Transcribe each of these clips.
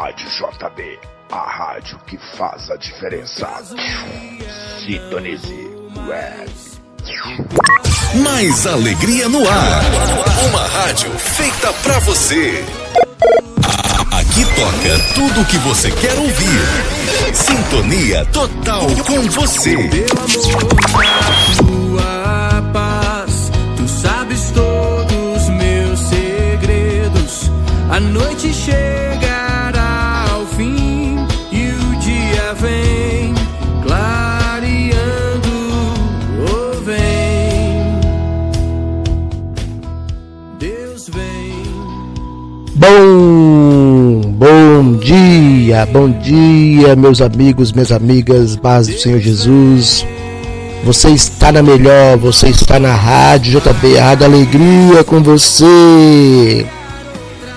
Rádio JB, a rádio que faz a diferença. Sintonize Web. Mais alegria no ar. Uma rádio feita pra você. Aqui toca tudo o que você quer ouvir. Sintonia total com você. Tua paz, tu sabes todos meus segredos. A noite chegará ao fim e o dia vem clareando, oh vem, Deus vem. Bom dia, meus amigos, minhas amigas, paz do Senhor Jesus. Você está na melhor, você está na Rádio JB, a Rádio Alegria com você.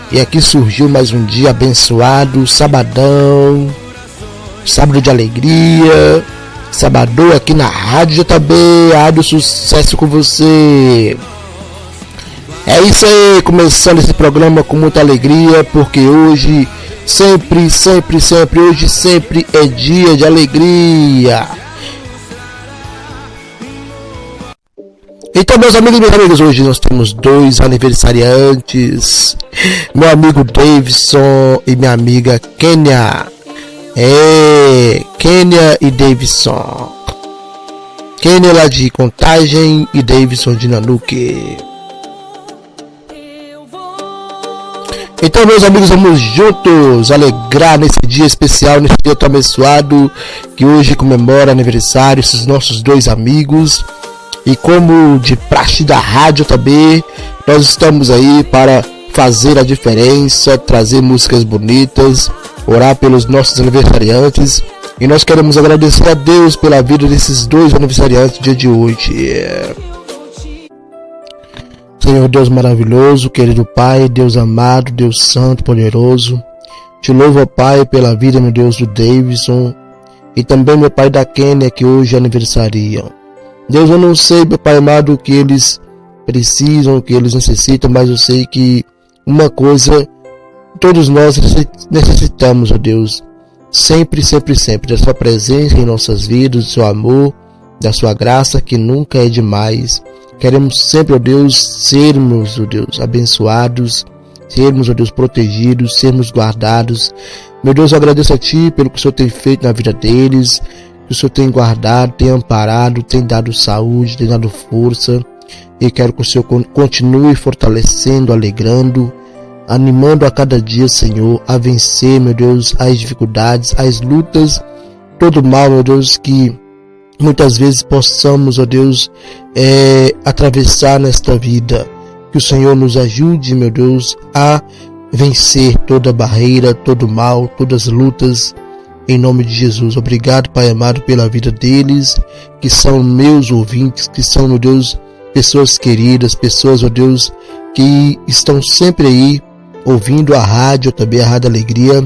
E aqui surgiu mais um dia abençoado, sabadão, sábado de alegria, sabadão aqui na Rádio JB, a Rádio Sucesso com você. É isso aí, começando esse programa com muita alegria, porque hoje, sempre é dia de alegria. Então, meus amigos e minhas amigas, hoje nós temos dois aniversariantes, meu amigo Davidson e minha amiga Kênia. Kênia e Davidson. Kênia lá de Contagem e Davidson de Nanuque. Então, meus amigos, vamos juntos alegrar nesse dia especial, nesse dia tão abençoado, que hoje comemora aniversário esses nossos dois amigos. E como de praxe da rádio também, nós estamos aí para fazer a diferença, trazer músicas bonitas, orar pelos nossos aniversariantes. E nós queremos agradecer a Deus pela vida desses dois aniversariantes do dia de hoje. Senhor Deus maravilhoso, querido Pai, Deus amado, Deus santo, poderoso. Te louvo, Pai, pela vida, meu Deus, do Davidson. E também, meu Pai, da Kênia, que hoje aniversariam. Deus, eu não sei, meu Pai amado, o que eles precisam, o que eles necessitam, mas eu sei que uma coisa todos nós necessitamos, ó Deus, sempre, da sua presença em nossas vidas, do seu amor, da sua graça, que nunca é demais. Queremos sempre, ó Deus, sermos, ó Deus, abençoados, sermos, ó Deus, protegidos, sermos guardados. Meu Deus, eu agradeço a Ti pelo que o Senhor tem feito na vida deles, que o Senhor tem guardado, tem amparado, tem dado saúde, tem dado força. E quero que o Senhor continue fortalecendo, alegrando, animando a cada dia, Senhor, a vencer, meu Deus, as dificuldades, as lutas, todo mal, meu Deus, que muitas vezes possamos, ó Deus, atravessar nesta vida. Que o Senhor nos ajude, meu Deus, a vencer toda barreira, todo mal, todas as lutas, em nome de Jesus. Obrigado, Pai amado, pela vida deles, que são meus ouvintes, que são, meu Deus, pessoas queridas, pessoas, ó Deus, que estão sempre aí, ouvindo a rádio, também a Rádio Alegria,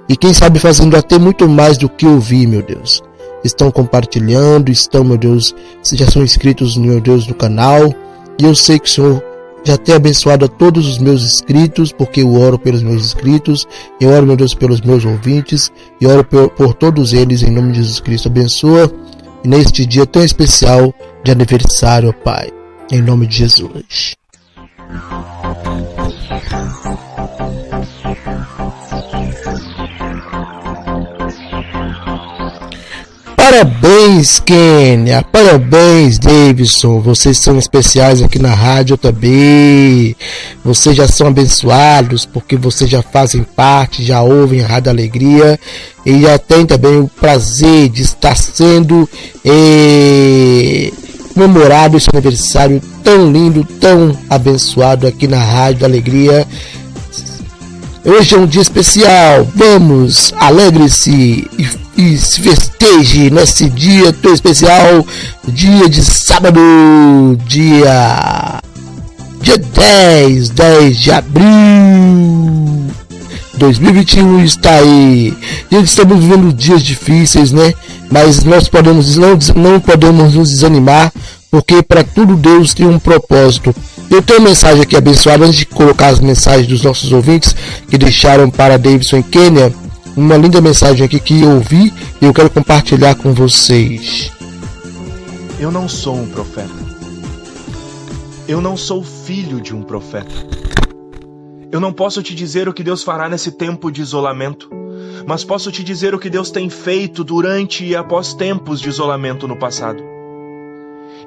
e quem sabe fazendo até muito mais do que ouvir, meu Deus. Estão compartilhando, estão, meu Deus, já são inscritos, meu Deus, no canal, e eu sei que o Senhor já tem abençoado a todos os meus inscritos, porque eu oro pelos meus inscritos, eu oro, meu Deus, pelos meus ouvintes, e oro por todos eles, em nome de Jesus Cristo. Abençoa neste dia tão especial de aniversário, Pai, em nome de Jesus. Parabéns, Kênia, parabéns, Davidson, vocês são especiais aqui na rádio também, vocês já são abençoados, porque vocês já fazem parte, já ouvem a Rádio Alegria, e já tem também o prazer de estar sendo comemorado esse aniversário tão lindo, tão abençoado aqui na Rádio Alegria. Hoje é um dia especial, vamos, alegre-se e se festeje nesse dia tão especial, dia de sábado, dia 10 de abril 2021 está aí. Gente, estamos vivendo dias difíceis, né? Mas nós não podemos nos desanimar, porque para tudo Deus tem um propósito. Eu tenho uma mensagem aqui abençoada, antes de colocar as mensagens dos nossos ouvintes que deixaram para Davidson e Kênia. uma linda mensagem aqui que eu ouvi e eu quero compartilhar com vocês. Eu não sou um profeta. Eu não sou filho de um profeta. Eu não posso te dizer o que Deus fará nesse tempo de isolamento, mas posso te dizer o que Deus tem feito durante e após tempos de isolamento no passado.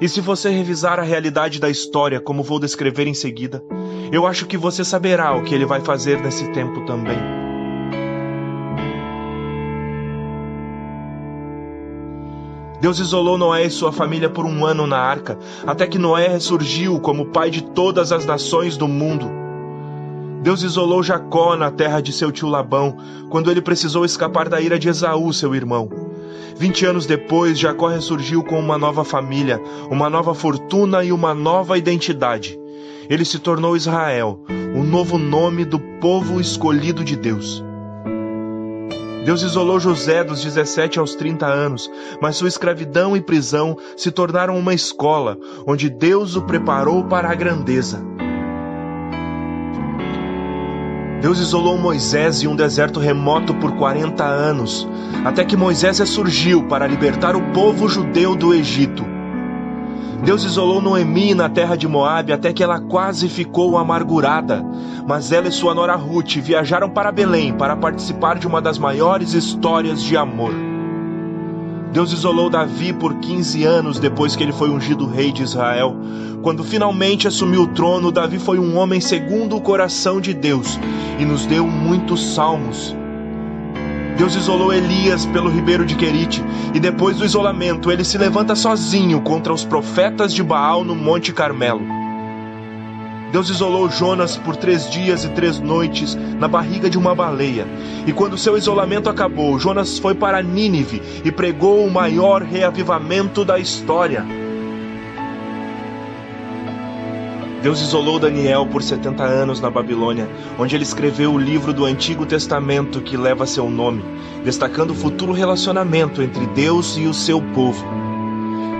E se você revisar a realidade da história, como vou descrever em seguida, eu acho que você saberá o que Ele vai fazer nesse tempo também. Deus isolou Noé e sua família por 1 ano na arca, até que Noé ressurgiu como pai de todas as nações do mundo. Deus isolou Jacó na terra de seu tio Labão, quando ele precisou escapar da ira de Esaú, seu irmão. 20 anos depois, Jacó ressurgiu com uma nova família, uma nova fortuna e uma nova identidade. Ele se tornou Israel, o novo nome do povo escolhido de Deus. Deus isolou José dos 17 aos 30 anos, mas sua escravidão e prisão se tornaram uma escola, onde Deus o preparou para a grandeza. Deus isolou Moisés em um deserto remoto por 40 anos, até que Moisés ressurgiu para libertar o povo judeu do Egito. Deus isolou Noemi na terra de Moabe até que ela quase ficou amargurada, mas ela e sua nora Ruth viajaram para Belém para participar de uma das maiores histórias de amor. Deus isolou Davi por 15 anos depois que ele foi ungido rei de Israel. Quando finalmente assumiu o trono, Davi foi um homem segundo o coração de Deus e nos deu muitos salmos. Deus isolou Elias pelo ribeiro de Querite, e depois do isolamento ele se levanta sozinho contra os profetas de Baal no Monte Carmelo. Deus isolou Jonas por 3 dias e 3 noites na barriga de uma baleia, e quando seu isolamento acabou, Jonas foi para Nínive e pregou o maior reavivamento da história. Deus isolou Daniel por 70 anos na Babilônia, onde ele escreveu o livro do Antigo Testamento que leva seu nome, destacando o futuro relacionamento entre Deus e o seu povo.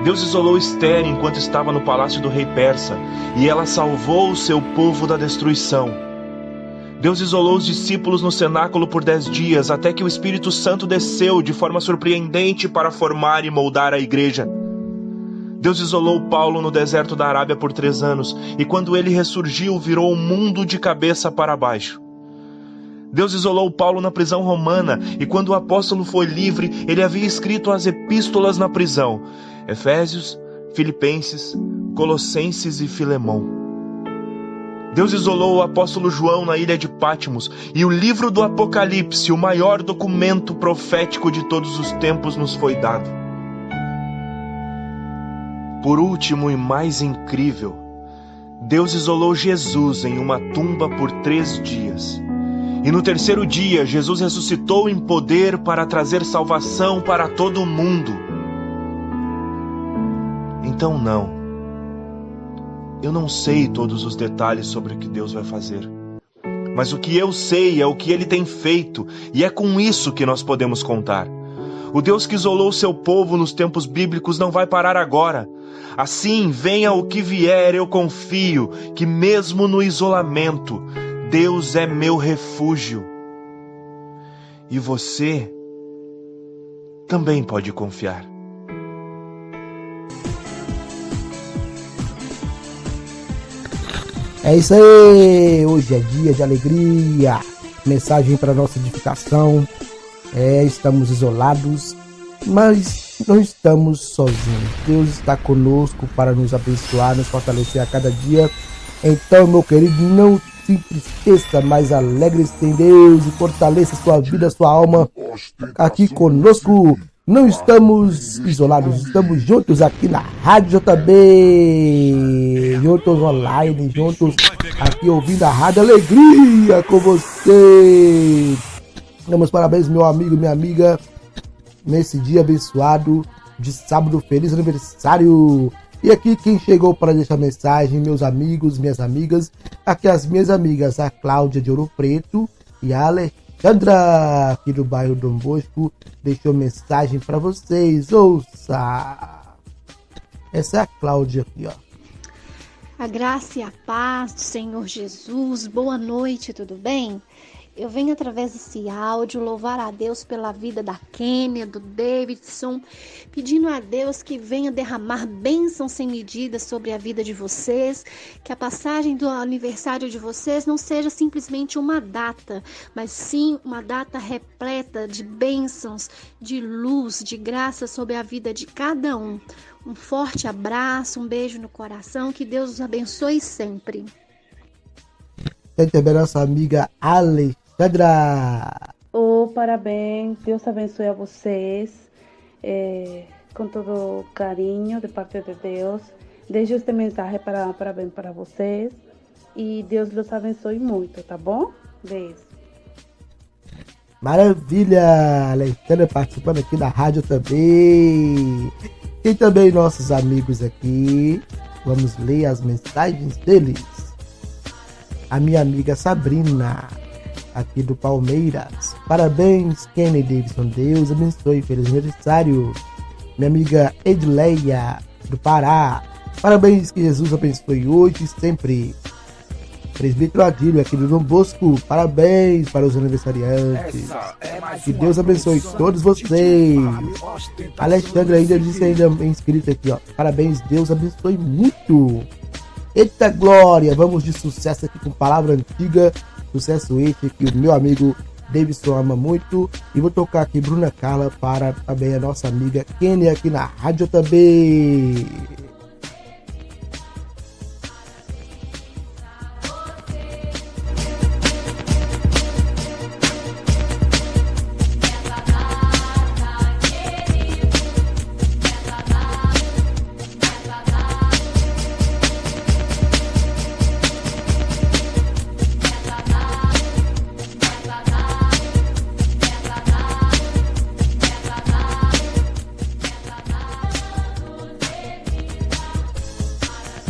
Deus isolou Esther enquanto estava no palácio do rei persa, e ela salvou o seu povo da destruição. Deus isolou os discípulos no cenáculo por 10 dias, até que o Espírito Santo desceu de forma surpreendente para formar e moldar a igreja. Deus isolou Paulo no deserto da Arábia por 3 anos, e quando ele ressurgiu, virou o mundo de cabeça para baixo. Deus isolou Paulo na prisão romana, e quando o apóstolo foi livre, ele havia escrito as epístolas na prisão: Efésios, Filipenses, Colossenses e Filemão. Deus isolou o apóstolo João na ilha de Patmos, e o livro do Apocalipse, o maior documento profético de todos os tempos, nos foi dado. Por último e mais incrível, Deus isolou Jesus em uma tumba por 3 dias. E no 3º dia, Jesus ressuscitou em poder para trazer salvação para todo o mundo. Então eu não sei todos os detalhes sobre o que Deus vai fazer. Mas o que eu sei é o que Ele tem feito, e é com isso que nós podemos contar. O Deus que isolou seu povo nos tempos bíblicos não vai parar agora. Assim, venha o que vier, eu confio que mesmo no isolamento, Deus é meu refúgio. E você também pode confiar. É isso aí, hoje é dia de alegria, mensagem para nossa edificação. Estamos isolados, mas não estamos sozinhos. Deus está conosco para nos abençoar, nos fortalecer a cada dia. Então, meu querido, não se entristeça, mas alegre-se em Deus e fortaleça sua vida, sua alma aqui conosco. Não estamos isolados, estamos juntos aqui na Rádio JB, juntos online, juntos aqui ouvindo a Rádio Alegria com você. Damos parabéns, meu amigo, minha amiga, nesse dia abençoado de sábado. Feliz aniversário! E aqui quem chegou para deixar mensagem, meus amigos, minhas amigas, aqui as minhas amigas, a Cláudia de Ouro Preto e a Alexandra, aqui do bairro Dom Bosco, deixou mensagem para vocês. Ouça! Essa é a Cláudia aqui, ó. A graça e a paz do Senhor Jesus. Boa noite, tudo bem? Eu venho através desse áudio louvar a Deus pela vida da Kênia, do Davidson, pedindo a Deus que venha derramar bênçãos sem medida sobre a vida de vocês, que a passagem do aniversário de vocês não seja simplesmente uma data, mas sim uma data repleta de bênçãos, de luz, de graça sobre a vida de cada um. Um forte abraço, um beijo no coração, que Deus os abençoe sempre. Tem também nossa amiga Alexandra. Parabéns, Deus abençoe a vocês, com todo carinho, de parte de Deus. Deixo este mensagem para parabéns para vocês e Deus los abençoe muito, tá bom? Beijo. Maravilha, Alexandra participando aqui da rádio também. E também nossos amigos aqui, vamos ler as mensagens deles. A minha amiga Sabrina, aqui do Palmeiras. Parabéns, Kenny Davidson. Deus abençoe. Feliz aniversário. Minha amiga Edileia, do Pará. Parabéns, que Jesus abençoe hoje e sempre. Presbítero Adílio, aqui do Dom Bosco. Parabéns para os aniversariantes. Que Deus abençoe todos vocês. Alexandre ainda disse, ainda inscrito aqui, ó. Parabéns, Deus abençoe muito. Eita glória, vamos de sucesso aqui com palavra antiga. Sucesso esse que o meu amigo Davidson ama muito. E vou tocar aqui Bruna Carla para também a nossa amiga Kênia aqui na rádio também.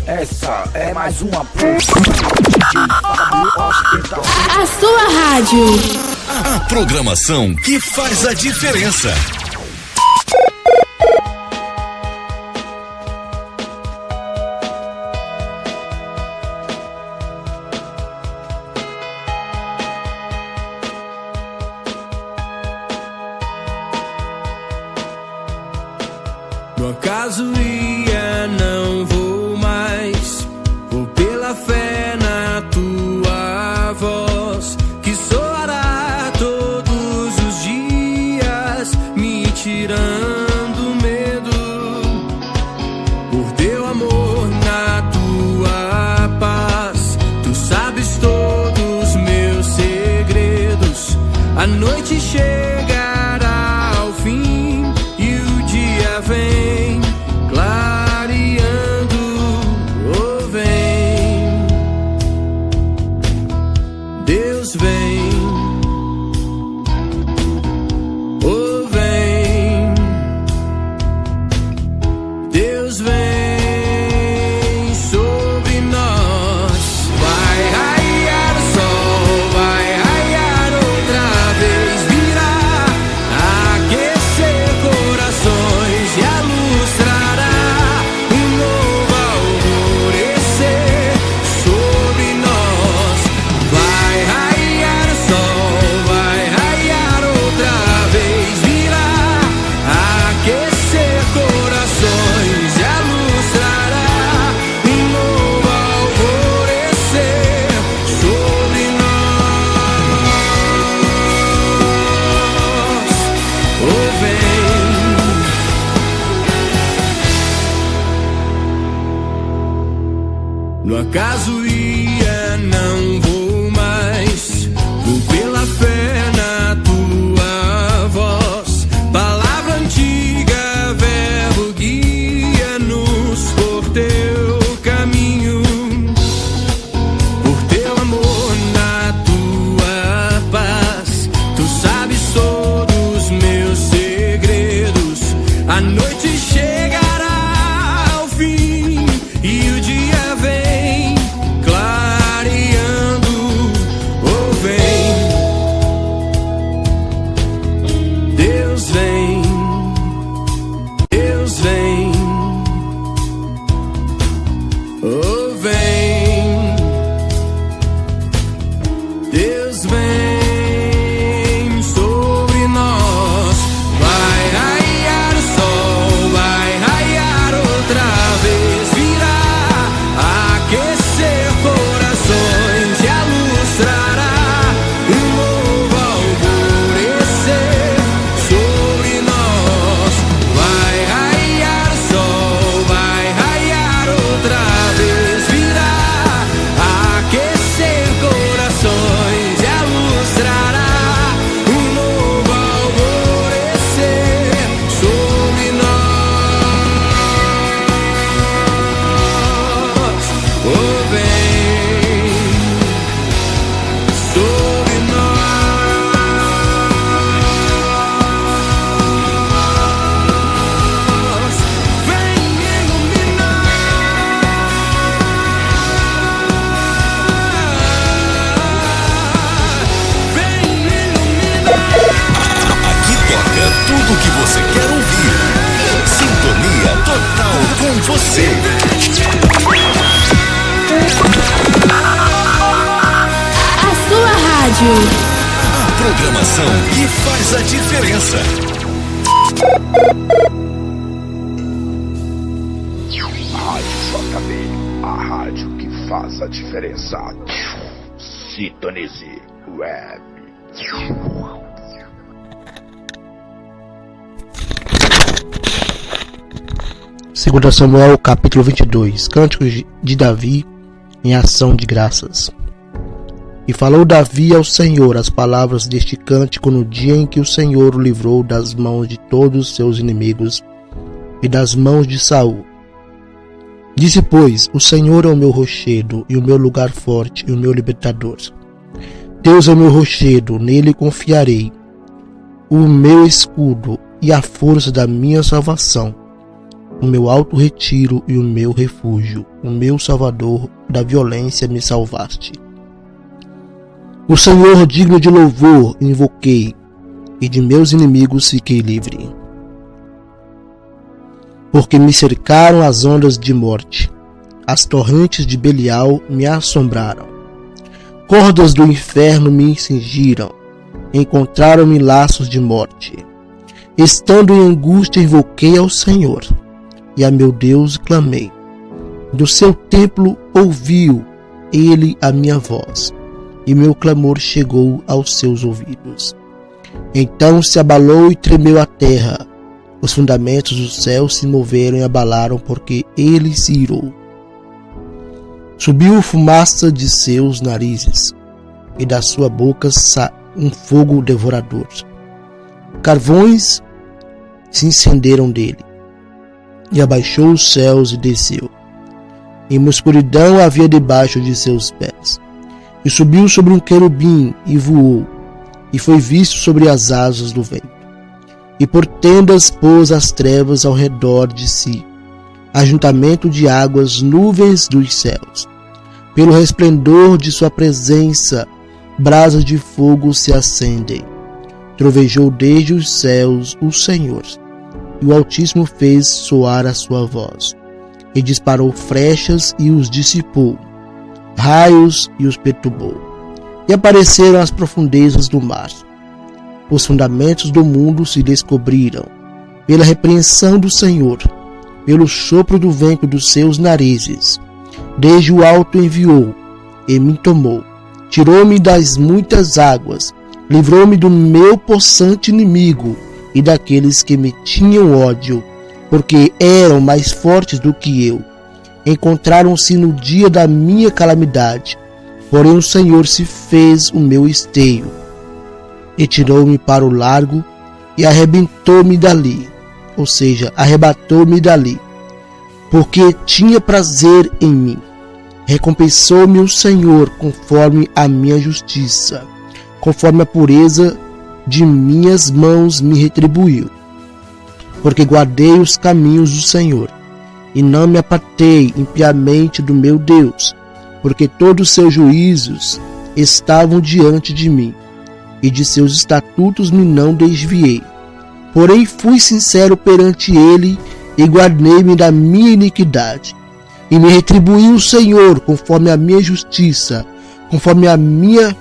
Essa é mais uma A sua rádio. A programação que faz a diferença. No acaso ia, não vou mais. Vou pela fé na tua voz, que soará todos os dias, me tirando medo. Por teu amor, na tua paz, tu sabes todos meus segredos. A noite chegará ao fim e o dia vem clareando, oh vem, Deus vem, oh vem, Deus vem sobre nós. Vai raiar o sol, vai raiar outra vez, virá aquecer corações e a luz trará um novo alvorecer sobre nós. Vai raiar o sol, vai raiar outra vez, virá aquecer corações e a luz trará um novo alvorecer sobre nós. Oh vem, no acaso ia, não vou mais. Vou pela fé na tua voz. Palavra antiga, verbo guia-nos por teu caminho. Por teu amor, na tua paz, tu sabes todos meus segredos. A noite chegará ao fim e o dia vem clareando, oh vem, Deus vem, Deus vem, oh vem, Deus vem. Rádio. A programação que faz a diferença. Rádio JB, a rádio que faz a diferença. Sintonize Web. 2 Samuel capítulo 22. Cânticos de Davi em ação de graças. E falou Davi ao Senhor as palavras deste cântico no dia em que o Senhor o livrou das mãos de todos os seus inimigos e das mãos de Saul. Disse, pois, o Senhor é o meu rochedo e o meu lugar forte e o meu libertador. Deus é o meu rochedo, nele confiarei, o meu escudo e a força da minha salvação, o meu alto retiro e o meu refúgio, o meu Salvador, da violência me salvaste. O Senhor digno de louvor invoquei, e de meus inimigos fiquei livre. Porque me cercaram as ondas de morte, as torrentes de Belial me assombraram. Cordas do inferno me cingiram, encontraram-me laços de morte. Estando em angústia invoquei ao Senhor, e a meu Deus clamei. Do seu templo ouviu ele a minha voz, e meu clamor chegou aos seus ouvidos. Então se abalou e tremeu a terra, os fundamentos do céu se moveram e abalaram, porque ele se irou. Subiu fumaça de seus narizes, e da sua boca um fogo devorador. Carvões se incenderam dele, e abaixou os céus e desceu. E uma escuridão havia debaixo de seus pés. E subiu sobre um querubim e voou, e foi visto sobre as asas do vento. E por tendas pôs as trevas ao redor de si, ajuntamento de águas, nuvens dos céus. Pelo resplendor de sua presença, brasas de fogo se acendem. Trovejou desde os céus o Senhor, e o Altíssimo fez soar a sua voz, e disparou flechas e os dissipou, raios e os perturbou. E apareceram as profundezas do mar. Os fundamentos do mundo se descobriram, pela repreensão do Senhor, pelo sopro do vento dos seus narizes. Desde o alto enviou, e me tomou, tirou-me das muitas águas, livrou-me do meu possante inimigo e daqueles que me tinham ódio, porque eram mais fortes do que eu. Encontraram-se no dia da minha calamidade, porém o Senhor se fez o meu esteio, e tirou-me para o largo, e arrebentou-me dali, ou seja, arrebatou-me dali, porque tinha prazer em mim. Recompensou-me o Senhor conforme a minha justiça, conforme a pureza de minhas mãos me retribuiu. Porque guardei os caminhos do Senhor, e não me apartei impiamente do meu Deus, porque todos os seus juízos estavam diante de mim, e de seus estatutos me não desviei. Porém fui sincero perante ele, e guardei-me da minha iniquidade. E me retribuiu o Senhor conforme a minha justiça, conforme a minha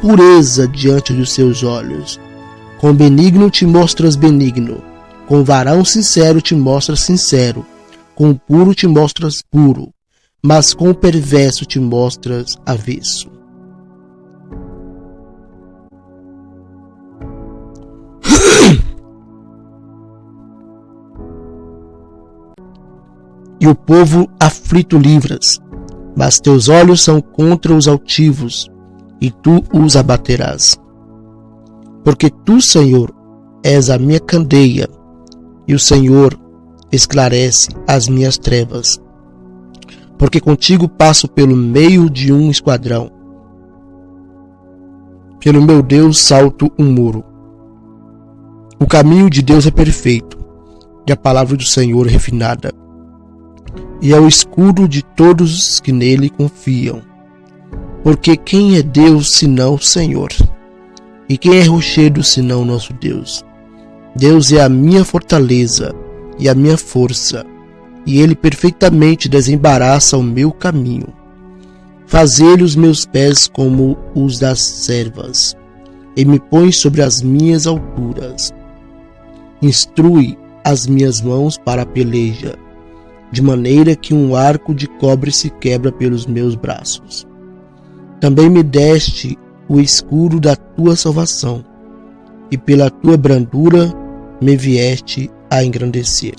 pureza diante dos seus olhos. Com benigno te mostras benigno, com varão sincero te mostras sincero, com o puro te mostras puro, mas com o perverso te mostras avesso. E o povo aflito livras, mas teus olhos são contra os altivos, e tu os abaterás. Porque tu, Senhor, és a minha candeia, e o Senhor esclarece as minhas trevas. Porque contigo passo pelo meio de um esquadrão. Pelo meu Deus salto um muro. O caminho de Deus é perfeito, e a palavra do Senhor é refinada. E é o escudo de todos os que nele confiam. Porque quem é Deus senão o Senhor? E quem é rochedo senão nosso Deus? Deus é a minha fortaleza e a minha força, e ele perfeitamente desembaraça o meu caminho. Fazei os meus pés como os das servas, e me põe sobre as minhas alturas. Instrui as minhas mãos para a peleja, de maneira que um arco de cobre se quebra pelos meus braços. Também me deste o escudo da tua salvação, e pela tua brandura me vieste a engrandecer.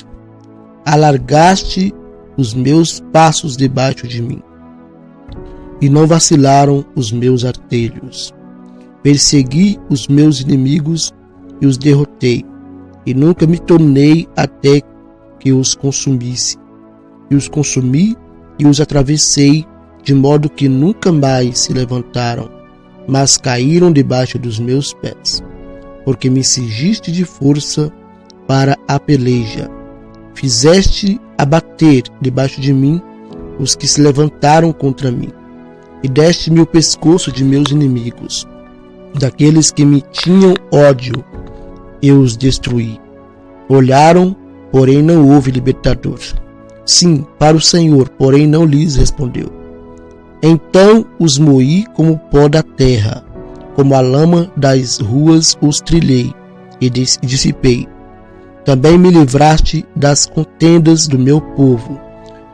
Alargaste os meus passos debaixo de mim, e não vacilaram os meus artelhos. Persegui os meus inimigos e os derrotei, e nunca me tornei até que os consumisse. E os consumi e os atravessei, de modo que nunca mais se levantaram, mas caíram debaixo dos meus pés. Porque me cingiste de força para a peleja. Fizeste abater debaixo de mim os que se levantaram contra mim, e deste-me o pescoço de meus inimigos. Daqueles que me tinham ódio, eu os destruí. Olharam, porém não houve libertador. Sim, para o Senhor, porém não lhes respondeu. Então os moí como pó da terra, como a lama das ruas os trilhei e dissipei. Também me livraste das contendas do meu povo,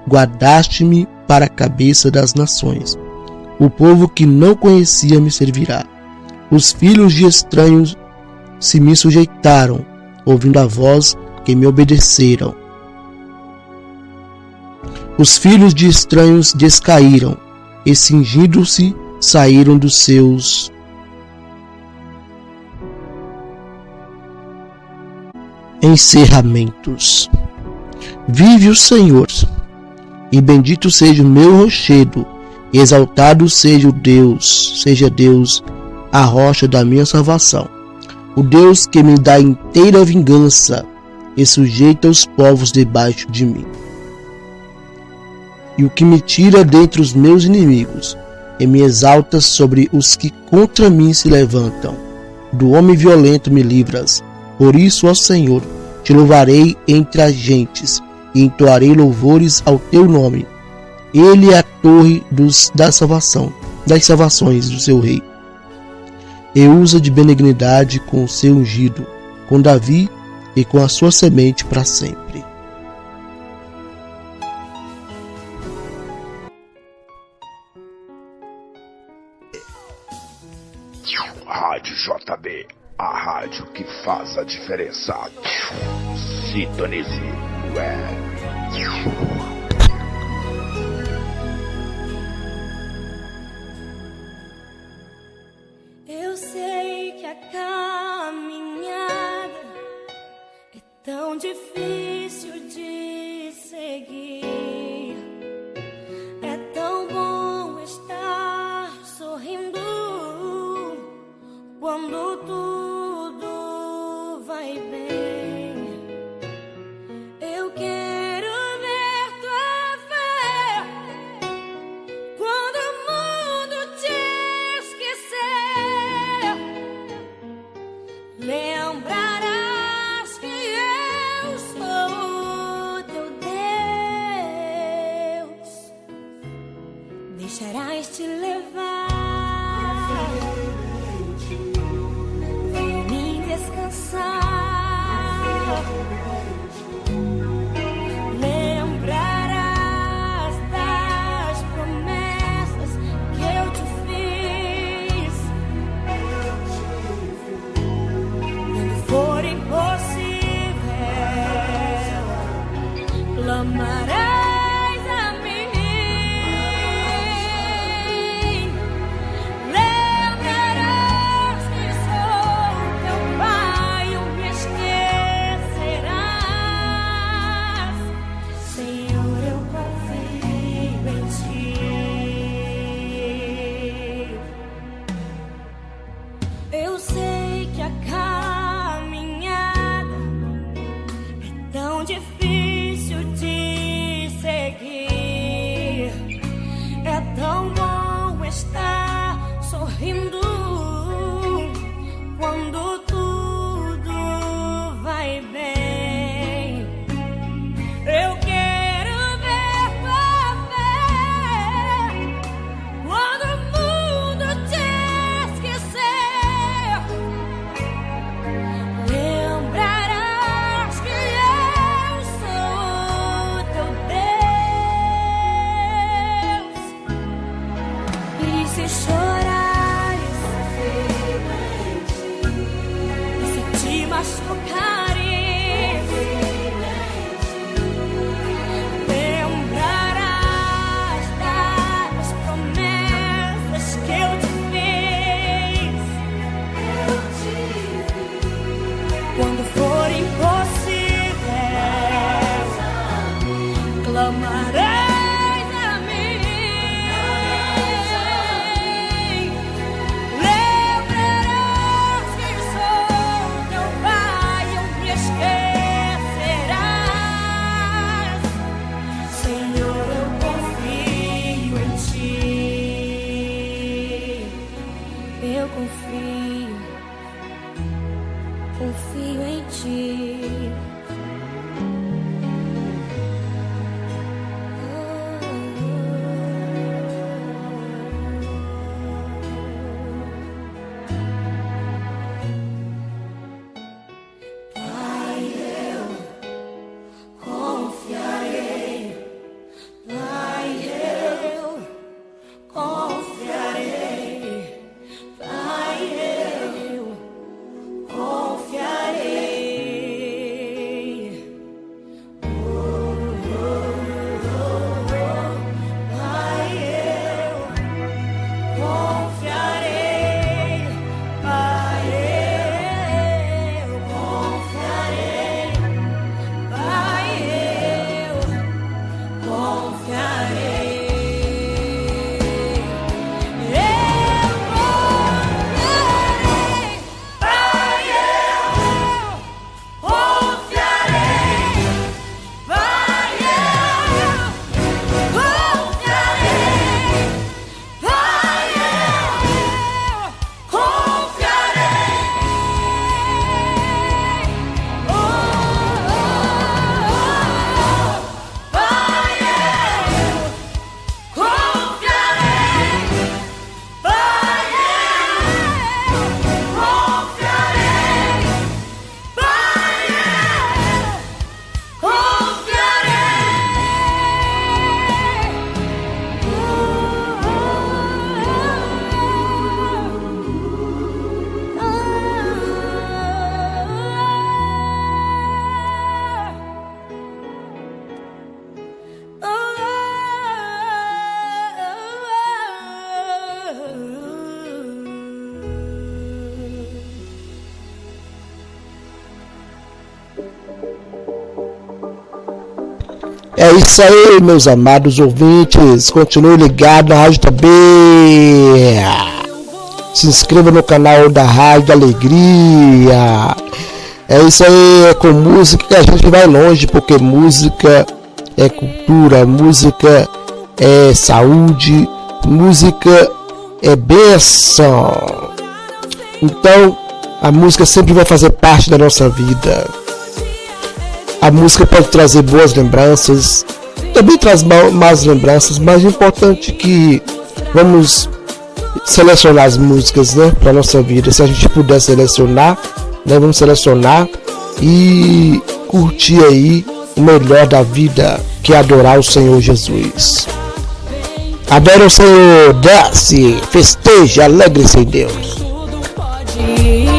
guardaste-me para a cabeça das nações. O povo que não conhecia me servirá. Os filhos de estranhos se me sujeitaram, ouvindo a voz que me obedeceram. Os filhos de estranhos descaíram, e cingindo-se saíram dos seus encerramentos. Vive o Senhor, e bendito seja o meu rochedo, e exaltado seja Deus, a rocha da minha salvação, o Deus que me dá inteira vingança e sujeita os povos debaixo de mim. E o que me tira dentre os meus inimigos, e me exalta sobre os que contra mim se levantam. Do homem violento me livras. Por isso, ó Senhor, te louvarei entre as gentes, e entoarei louvores ao teu nome. Ele é a torre das salvações do seu rei. E usa de benignidade com o seu ungido, com Davi e com a sua semente para sempre. Rádio JB, a rádio que faz a diferença. Sintonize. Eu sei que a caminhada é tão difícil de seguir. É tão bom estar sorrindo quando tudo vai bem. Eu quero ver tua fé quando o mundo te esquecer. Lembrarás que eu sou teu Deus. Deixarás te levar. Lembrarás das promessas que eu te fiz. Quando for impossível, clamarás a mim. Lembrarás que sou teu Pai, o me esquecerás. Senhor, eu confio em ti. Eu sei que a caminhada é tão difícil de clamareis a mim. Lembrarás que sou teu pai, não me esquecerás. Senhor, eu confio em ti. Eu confio em ti. Pai, eu confiarei. Pai, eu confiarei. Pai, eu confiarei. Pai, eu confiarei. Pai, eu confiarei. Pai, eu confiarei. É isso aí, meus amados ouvintes. Continue ligado na Rádio também. Se inscreva no canal da Rádio Alegria. É isso aí, é com música que a gente vai longe, porque música é cultura, música é saúde, música é bênção. Então, a música sempre vai fazer parte da nossa vida. A música pode trazer boas lembranças, também traz más lembranças, mas é importante que vamos selecionar as músicas, né, para nossa vida. Se a gente puder selecionar, né, vamos selecionar e curtir aí o melhor da vida, que é adorar o Senhor Jesus. Adore o Senhor, desce, festeja, alegre-se em Deus. Hey!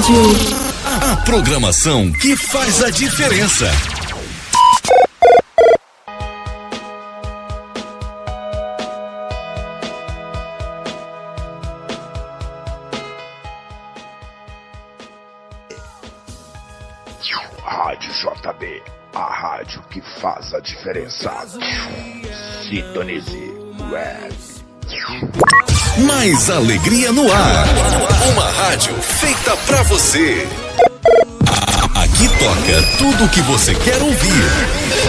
rádio. A programação que faz a diferença. Rádio JB, a rádio que faz a diferença. Sintonize Web. Mais alegria no ar. Uma rádio feita pra você. Aqui toca tudo o que você quer ouvir.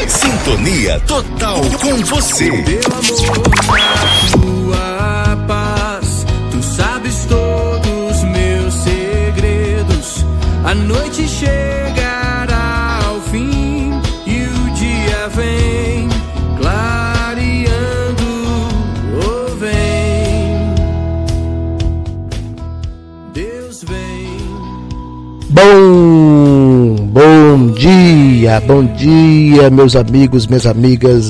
Sintonia total com você. Pelo amor da tua paz, tu sabes todos meus segredos. A noite chegará ao fim e o dia vem clareando. Oh, vem, Deus vem. Bom dia, meus amigos, minhas amigas.